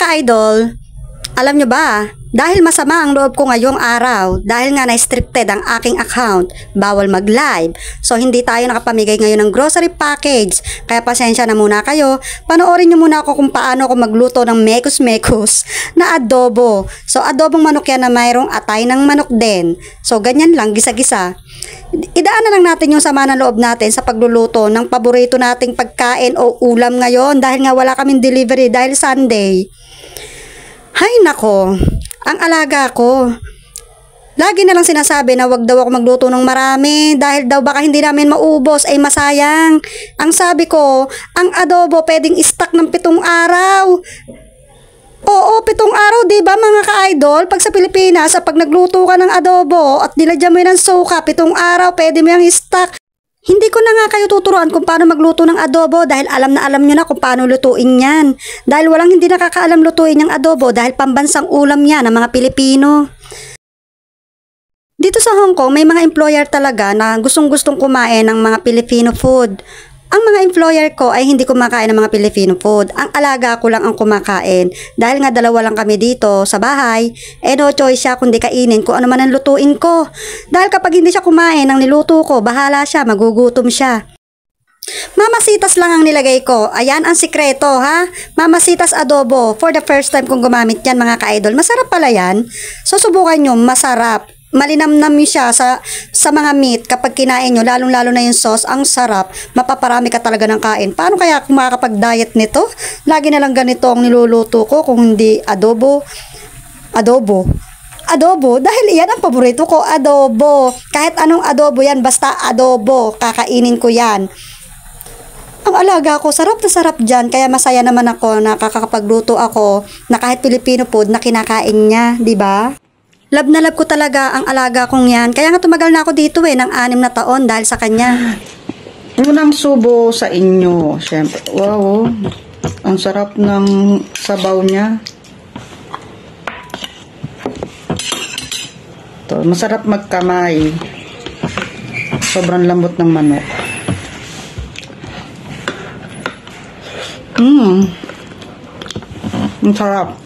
ka-idol, alam nyo ba, dahil masama ang loob ko ngayong araw, dahil nga na-stricted ang aking account, bawal mag-live, so hindi tayo nakapamigay ngayon ng grocery package, kaya pasensya na muna kayo, panoorin nyo muna ako kung paano ako magluto ng mekus-mekus na adobo. So adobong manok yan na mayroong atay ng manok din, so ganyan lang, gisa-gisa. Idaan na lang natin yung sama ng loob natin sa pagluluto ng paborito nating pagkain o ulam ngayon dahil nga wala kaming delivery dahil Sunday. Hay nako, ang alaga ko. Lagi na lang sinasabi na wag daw ako magluto ng marami dahil daw baka hindi namin maubos ay masayang. Ang sabi ko, ang adobo pwedeng stock ng 7 araw. Oo, 7 araw, di ba mga ka-idol? Pag sa Pilipinas, pag nagluto ka ng adobo at nilagyan mo yun ng suka, 7 araw, pwede mo yung stock. Hindi ko na nga kayo tuturuan kung paano magluto ng adobo dahil alam na alam nyo na kung paano lutuin yan. Dahil walang hindi nakakaalam lutuin yung adobo dahil pambansang ulam yan ng mga Pilipino. Dito sa Hong Kong, may mga employer talaga na gustong-gustong kumain ng mga Filipino food. Ang mga employer ko ay hindi kumakain ng mga Filipino food. Ang alaga ko lang ang kumakain. Dahil nga 2 lang kami dito sa bahay, no choice siya kundi kainin kung ano man ang lutuin ko. Dahil kapag hindi siya kumain ng niluto ko, bahala siya, magugutom siya. Mamasitas lang ang nilagay ko. Ayan ang sikreto ha. Mamasitas adobo. For the first time kong gumamit yan mga ka-idol. Masarap pala yan. So subukan nyo, masarap. Malinamnam siya sa mga meat kapag kinain nyo, lalong-lalo na yung sauce, ang sarap, mapaparami ka talaga ng kain. Paano kaya kung makakapag-diet nito? Lagi na lang ganito ang niluluto ko kung hindi adobo. Adobo, dahil yan ang paborito ko, adobo. Kahit anong adobo yan, basta adobo, kakainin ko yan. Ang alaga ko, sarap na sarap dyan, kaya masaya naman ako na kakapagluto ako na kahit Filipino food na kinakain niya, di ba? Love na love ko talaga ang alaga kong yan. Kaya nga tumagal na ako dito ng 6 na taon dahil sa kanya. Unang subo sa inyo, syempre. Wow, ang sarap ng sabaw niya. Ito, masarap magkamay. Sobrang lambot ng manok. Ang sarap.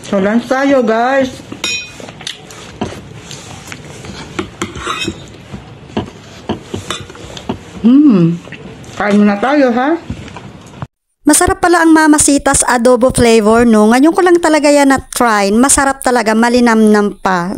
So, lunch tayo, guys. Kain muna tayo, ha? Masarap pala ang mamasitas adobo flavor, no? Ngayon ko lang talaga yan na-try. Masarap talaga, malinamnam pa.